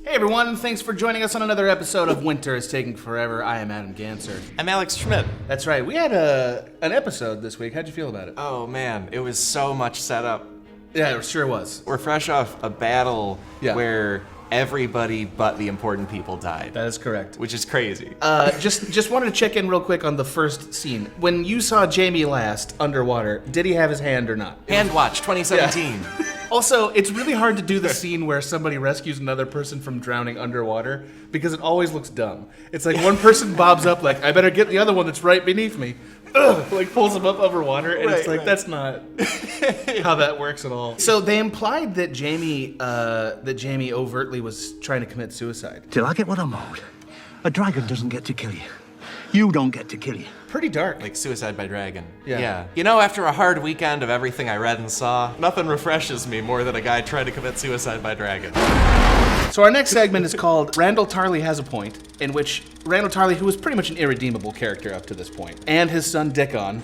Hey everyone, thanks for joining us on another episode of Winter is Taking Forever. I am Adam Ganser. I'm Alex Schmidt. That's right, we had an episode this week. How'd you feel about it? Oh man, it was so much setup. Yeah, it sure was. We're fresh off a battle where everybody but the important people died. That is correct. Which is crazy. Just wanted to check in real quick on the first scene. When you saw Jamie last underwater, did he have his hand or not? Hand Watch 2017. Yeah. Also, it's really hard to do the scene where somebody rescues another person from drowning underwater because it always looks dumb. It's like one person bobs up like, I better get the other one that's right beneath me. Like pulls him up over water, and it's like, that's not how that works at all. So they implied that Jamie overtly was trying to commit suicide. Till I get what I'm owed. A dragon doesn't get to kill you. You don't get to kill you. Pretty dark. Like suicide by dragon. Yeah. You know, after a hard weekend of everything I read and saw, nothing refreshes me more than a guy trying to commit suicide by dragon. So our next segment is called Randall Tarley Has a Point, in which Randall Tarley, who was pretty much an irredeemable character up to this point, and his son Dickon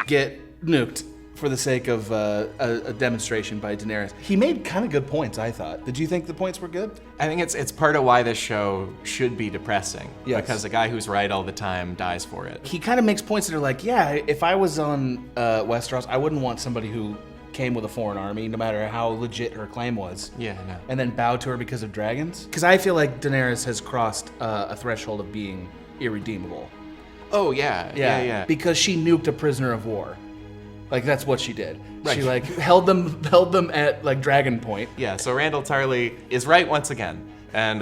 get nuked for the sake of a demonstration by Daenerys. He made kind of good points, I thought. Did you think the points were good? I think it's part of why this show should be depressing. Yes. Because a guy who's right all the time dies for it. He kind of makes points that are like, yeah, if I was on Westeros, I wouldn't want somebody who came with a foreign army, no matter how legit her claim was. Yeah, no. And then bowed to her because of dragons. Because I feel like Daenerys has crossed a threshold of being irredeemable. Oh, yeah. Because she nuked a prisoner of war. Like, that's what she did. Right. She, like, held them at, like, Dragon Point. Yeah, so Randall Tarley is right once again, and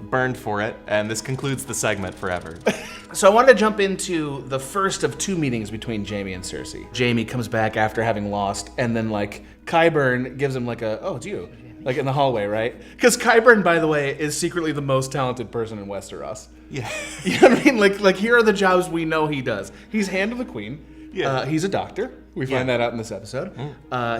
burned for it, and this concludes the segment forever. So I wanted to jump into the first of two meetings between Jaime and Cersei. Jaime comes back after having lost, and then, like, Qyburn gives him, like, oh, it's you. Like, in the hallway, right? Because Qyburn, by the way, is secretly the most talented person in Westeros. Yeah. You know what I mean? Like here are the jobs we know he does. He's Hand of the Queen. Yeah. He's a doctor. We find that out in this episode.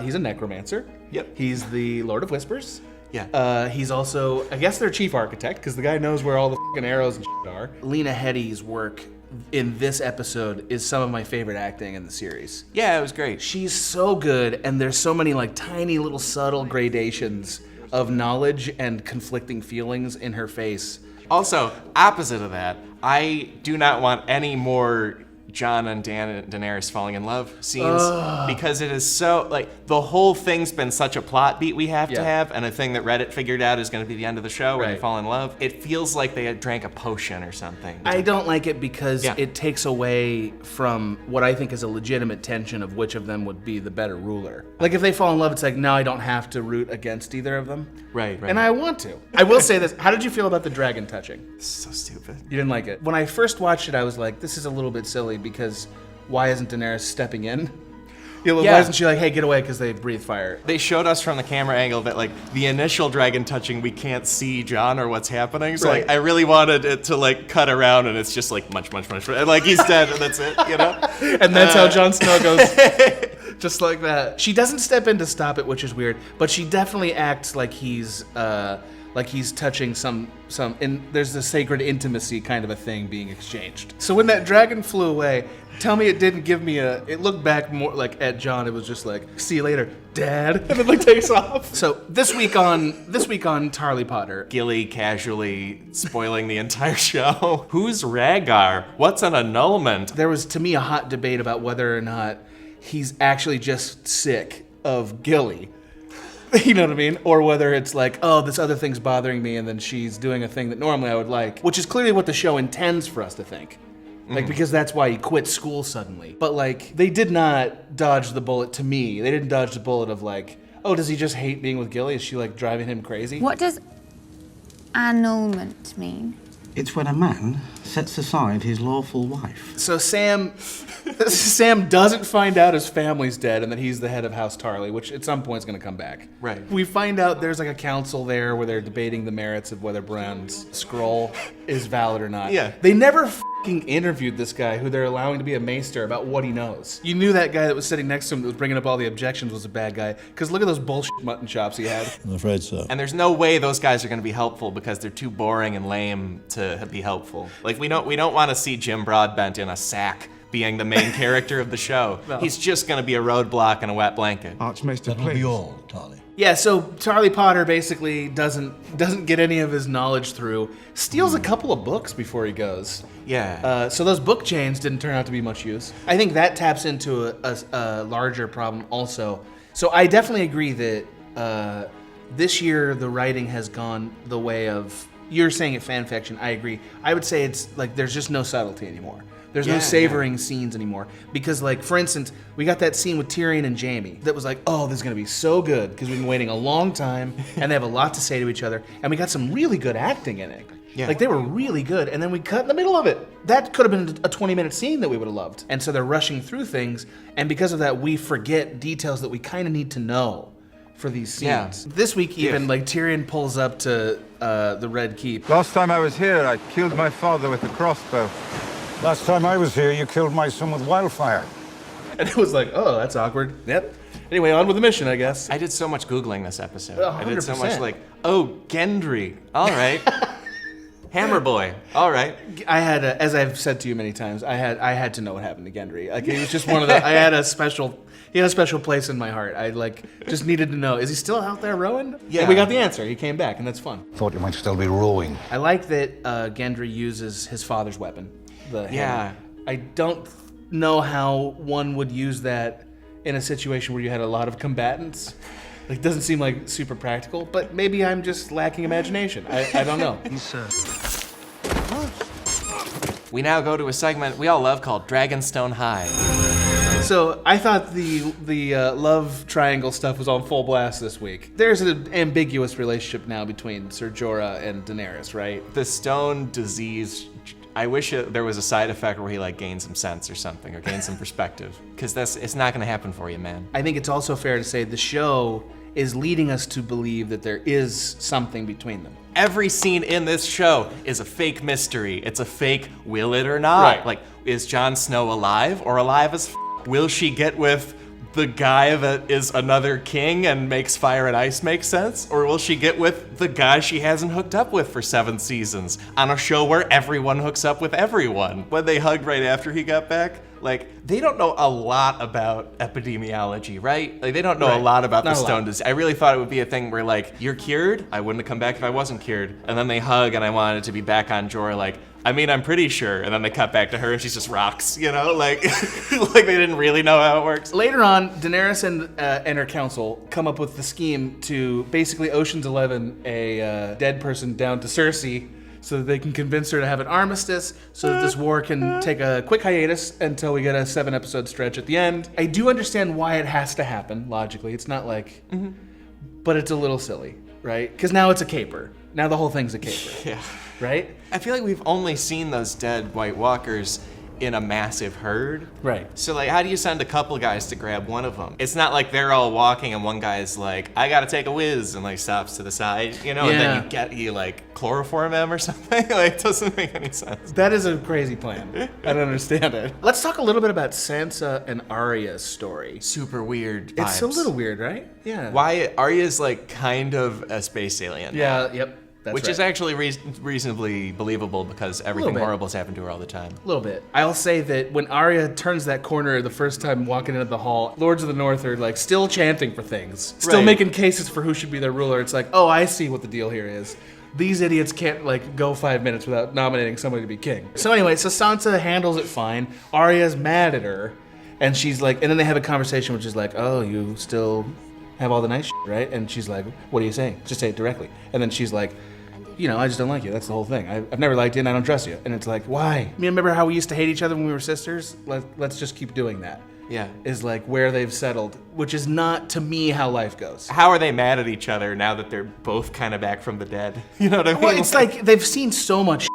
He's a necromancer. Yep. He's the Lord of Whispers. Yeah. He's also, I guess, their chief architect, because the guy knows where all the fucking arrows and shit are. Lena Headey's work in this episode is some of my favorite acting in the series. Yeah, it was great. She's so good, and there's so many like tiny little subtle gradations of knowledge and conflicting feelings in her face. Also, opposite of that, I do not want any more Jon and Daenerys falling in love scenes because it is so, like, the whole thing's been such a plot beat we have to have, and a thing that Reddit figured out is going to be the end of the show where they fall in love. It feels like they had drank a potion or something. I don't like it because it takes away from what I think is a legitimate tension of which of them would be the better ruler. Like, if they fall in love, it's like, now I don't have to root against either of them. Right. And I want to. I will say this. How did you feel about the dragon touching? So stupid. You didn't like it? When I first watched it, I was like, this is a little bit silly because why isn't Daenerys stepping in? Why isn't she like, hey, get away because they breathe fire? They showed us from the camera angle that, like, the initial dragon touching, we can't see Jon or what's happening. So, like, I really wanted it to, like, cut around and it's just, like, much. And, like, he's dead and that's it, you know? And that's how Jon Snow goes. Just like that. She doesn't step in to stop it, which is weird, but she definitely acts like he's touching some and there's a sacred intimacy kind of a thing being exchanged. So when that dragon flew away, tell me it didn't give me it looked back more like at Jon, it was just like, see you later, Dad, and then like takes off. So this week on Tarly Potter, Gilly casually spoiling the entire show. Who's Rhaegar? What's an annulment? There was, to me, a hot debate about whether or not he's actually just sick of Gilly. You know what I mean? Or whether it's like, oh, this other thing's bothering me, and then she's doing a thing that normally I would like, which is clearly what the show intends for us to think. Like, because that's why he quit school suddenly. But, like, they did not dodge the bullet to me. They didn't dodge the bullet of, like, oh, does he just hate being with Gilly? Is she, like, driving him crazy? What does annulment mean? It's when a man sets aside his lawful wife. So Sam doesn't find out his family's dead and that he's the head of House Tarly, which at some point is going to come back. Right. We find out there's like a council there where they're debating the merits of whether Brown's scroll is valid or not. Yeah. They never interviewed this guy who they're allowing to be a maester about what he knows. You knew that guy that was sitting next to him that was bringing up all the objections was a bad guy, because look at those bullshit mutton chops he had. I'm afraid so. And there's no way those guys are going to be helpful because they're too boring and lame to be helpful. Like, we don't want to see Jim Broadbent in a sack being the main character of the show. No. He's just going to be a roadblock and a wet blanket. Archmaester, That'll be all, Tarly. Yeah, so Charlie Potter basically doesn't get any of his knowledge through. Steals a couple of books before he goes. Yeah. So those book chains didn't turn out to be much use. I think that taps into a larger problem also. So I definitely agree that this year the writing has gone the way of, you're saying it fan fiction, I agree. I would say it's like there's just no subtlety anymore. There's no savoring scenes anymore. Because, like, for instance, we got that scene with Tyrion and Jaime that was like, oh, this is going to be so good because we've been waiting a long time and they have a lot to say to each other. And we got some really good acting in it. Yeah. Like, they were really good. And then we cut in the middle of it. That could have been a 20-minute scene that we would have loved. And so they're rushing through things. And because of that, we forget details that we kind of need to know for these scenes. Yeah. This week, even, like, Tyrion pulls up to the Red Keep. Last time I was here, I killed my father with a crossbow. Last time I was here, you killed my son with wildfire. And it was like, oh, that's awkward. Yep. Anyway, on with the mission, I guess. I did so much Googling this episode. 100%. I did so much like, oh, Gendry. All right. Hammer Boy. All right. I had, as I've said to you many times, I had to know what happened to Gendry. Like, it was just one of the. He had a special place in my heart. I just needed to know. Is he still out there rowing? Yeah. And we got the answer. He came back, and that's fun. Thought you might still be rowing. I like that Gendry uses his father's weapon, the hammer. Yeah. I don't know how one would use that in a situation where you had a lot of combatants. Like, doesn't seem like super practical, but maybe I'm just lacking imagination. I don't know. We now go to a segment we all love called Dragonstone High. So I thought the love triangle stuff was on full blast this week. There's an ambiguous relationship now between Ser Jorah and Daenerys, right? The stone disease, I wish there was a side effect where he like gained some sense or something, or gained some perspective, because it's not gonna happen for you, man. I think it's also fair to say the show is leading us to believe that there is something between them. Every scene in this show is a fake mystery. It's a fake will it or not. Right. Like, is Jon Snow alive or alive as f? Will she get with the guy that is another king and makes fire and ice make sense? Or will she get with the guy she hasn't hooked up with for 7 seasons on a show where everyone hooks up with everyone? When they hugged right after he got back, like, they don't know a lot about epidemiology, right? Like, they don't know a lot about the stone disease. I really thought it would be a thing where, like, you're cured? I wouldn't have come back if I wasn't cured. And then they hug, and I wanted to be back on Jorah, like, I mean, I'm pretty sure. And then they cut back to her, and she's just rocks, you know? Like, like they didn't really know how it works. Later on, Daenerys and her council come up with the scheme to basically Ocean's 11 a dead person down to Cersei so that they can convince her to have an armistice so that this war can take a quick hiatus until we get a 7-episode stretch at the end. I do understand why it has to happen, logically. It's not like... But it's a little silly, right? Because now it's a caper. Now the whole thing's a caper. Yeah. Right? I feel like we've only seen those dead White Walkers in a massive herd. Right. So, like, how do you send a couple guys to grab one of them? It's not like they're all walking and one guy's like, I gotta take a whiz, and, like, stops to the side, you know? Yeah. And then you like, chloroform him or something? Like, it doesn't make any sense. That is a crazy plan. I don't understand it. Let's talk a little bit about Sansa and Arya's story. Super weird vibes. It's a little weird, right? Yeah. Why Arya's, like, kind of a space alien. Yeah, yep. That's Which right. is actually reasonably believable because everything bit. horrible's happened to her all the time. A little bit. I'll say that when Arya turns that corner the first time walking into the hall, Lords of the North are like still chanting for things, still Right. making cases for who should be their ruler. It's like, oh, I see what the deal here is. These idiots can't like go 5 minutes without nominating somebody to be king. So anyway, so Sansa handles it fine. Arya's mad at her, and she's like, and then they have a conversation which is like, oh, you still have all the nice shit, right? And she's like, what are you saying? Just say it directly. And then she's like, you know, I just don't like you. That's the whole thing. I've never liked you and I don't trust you. And it's like, why? You remember how we used to hate each other when we were sisters? Let's just keep doing that. Yeah. Is like where they've settled, which is not, to me, how life goes. How are they mad at each other now that they're both kind of back from the dead? You know what I mean? Well, it's like they've seen so much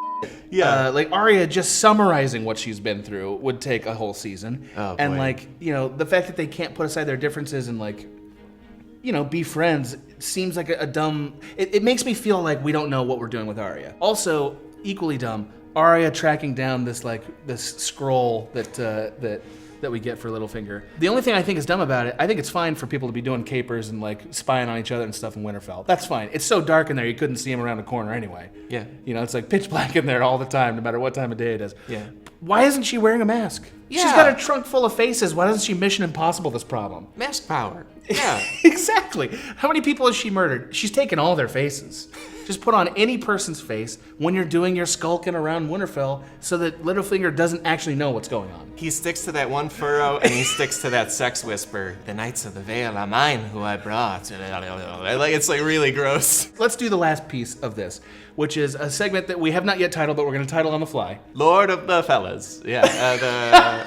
Yeah. like Arya just summarizing what she's been through would take a whole season. Oh, and boy. like, you know, the fact that they can't put aside their differences and like, you know, be friends seems like a dumb... It makes me feel like we don't know what we're doing with Arya. Also, equally dumb, Arya tracking down this scroll that that we get for Littlefinger. The only thing I think is dumb about it, I think it's fine for people to be doing capers and like spying on each other and stuff in Winterfell. That's fine. It's so dark in there you couldn't see him around the corner anyway. Yeah. You know, it's like pitch black in there all the time, no matter what time of day it is. Yeah. Why isn't she wearing a mask? Yeah. She's got a trunk full of faces. Why doesn't she Mission Impossible this problem? Mask power. Yeah. Exactly. How many people has she murdered? She's taken all their faces. Just put on any person's face when you're doing your skulking around Winterfell so that Littlefinger doesn't actually know what's going on. He sticks to that one furrow and he sticks to that sex whisper. The Knights of the Vale are mine who I brought. Like, it's like really gross. Let's do the last piece of this, which is a segment that we have not yet titled, but we're going to title on the fly. Lord of the Fellas. Yeah.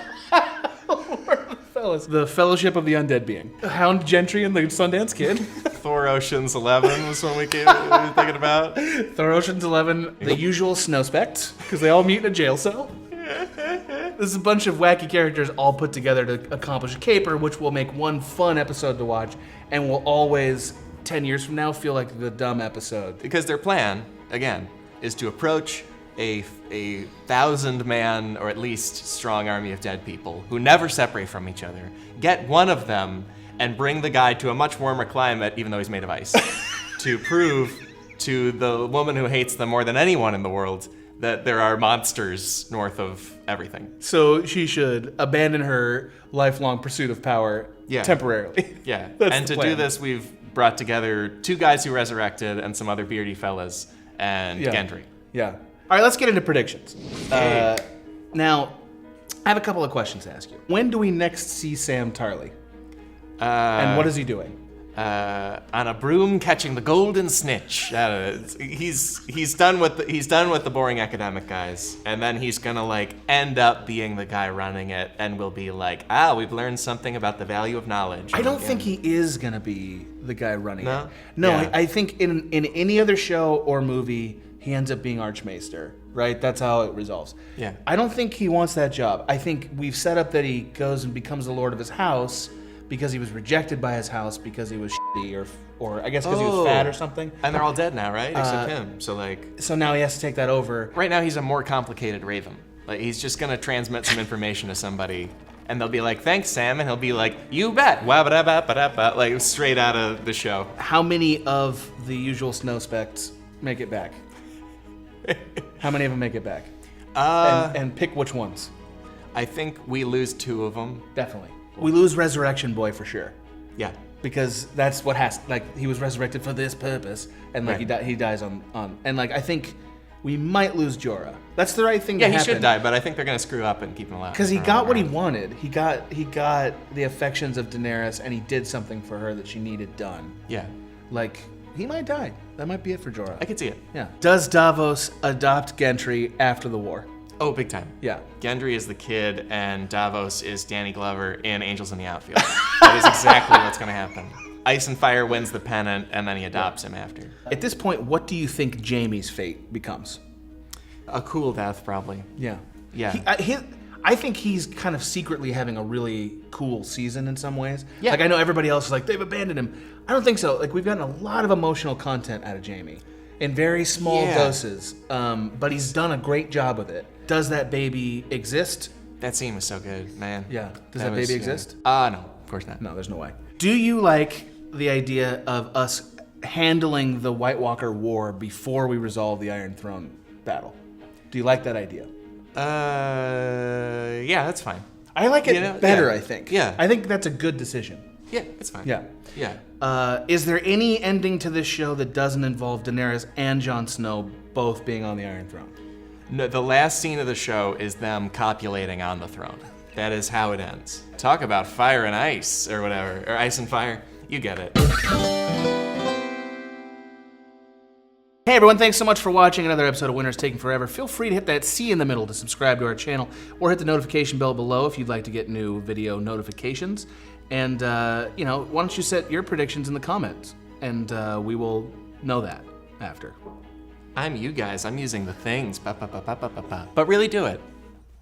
The Fellowship of the Undead Being. Hound Gentry and the Sundance Kid. Thor Ocean's 11 was one we were thinking about. Thor Ocean's 11, the usual Snowspect, because they all meet in a jail cell. This is a bunch of wacky characters all put together to accomplish a caper, which will make one fun episode to watch, and will always, 10 years from now, feel like the dumb episode. Because their plan, again, is to approach a 1,000-man, or at least strong army of dead people who never separate from each other, get one of them, and bring the guy to a much warmer climate, even though he's made of ice, to prove to the woman who hates them more than anyone in the world that there are monsters north of everything. So she should abandon her lifelong pursuit of power temporarily. Yeah, That's and the to plan. do this, we've brought together 2 guys who resurrected and some other beardy fellas, and Gendry. Yeah. All right, let's get into predictions. Hey. Now, I have a couple of questions to ask you. When do we next see Sam Tarly? And what is he doing? On a broom catching the golden snitch. He's done with the boring academic guys, and then he's gonna like end up being the guy running it, and we'll be like, we've learned something about the value of knowledge. I don't think he is gonna be the guy running No? it. No, Yeah. I think in any other show or movie, he ends up being Archmaester, right? That's how it resolves. Yeah. I don't think he wants that job. I think we've set up that he goes and becomes the lord of his house because he was rejected by his house because he was shitty or I guess because he was fat or something. And they're all dead now, right? Except him. So like, So now he has to take that over. right now he's a more complicated Raven. Like he's just gonna transmit some information to somebody, and they'll be like, "Thanks, Sam," and he'll be like, "You bet." Wah-ba-da-ba-ba-da-ba, like straight out of the show. How many of the usual Snowspects make it back? How many of them make it back? And pick which ones. I think we lose 2 of them. Definitely. We lose Resurrection Boy for sure. Yeah. Because that's what has, like, he was resurrected for this purpose, and like Right. he dies on, and like I think we might lose Jorah. That's the right thing to Yeah, he happen. should die, but I think they're gonna screw up and keep him alive. Because he got what he wanted. He got the affections of Daenerys, and he did something for her that she needed done. Yeah, Like, he might die. That might be it for Jorah. I could see it. Yeah. Does Davos adopt Gendry after the war? Oh, big time. Yeah. Gendry is the kid, and Davos is Danny Glover in Angels in the Outfield. That is exactly what's gonna happen. Ice and Fire wins the pennant, and then he adopts him after. At this point, what do you think Jaime's fate becomes? A cool death, probably. Yeah. Yeah. I think he's kind of secretly having a really cool season in some ways. Yeah. Like, I know everybody else is like, they've abandoned him. I don't think so. Like, we've gotten a lot of emotional content out of Jaime in very small doses, but he's done a great job with it. Does that baby exist? That scene was so good, man. Yeah. Does that baby exist? No, of course not. No, there's no way. Do you like the idea of us handling the White Walker War before we resolve the Iron Throne battle? Do you like that idea? Yeah, that's fine. I like it better, I think. Yeah. I think that's a good decision. Yeah, it's fine. Yeah. Yeah. Is there any ending to this show that doesn't involve Daenerys and Jon Snow both being on the Iron Throne? No, the last scene of the show is them copulating on the throne. That is how it ends. Talk about fire and ice, or whatever, or ice and fire. You get it. Hey everyone, thanks so much for watching another episode of Winter's Taking Forever. Feel free to hit that C in the middle to subscribe to our channel, or hit the notification bell below if you'd like to get new video notifications. And, why don't you set your predictions in the comments, and we will know that after. I'm you guys. I'm using the things. But really do it.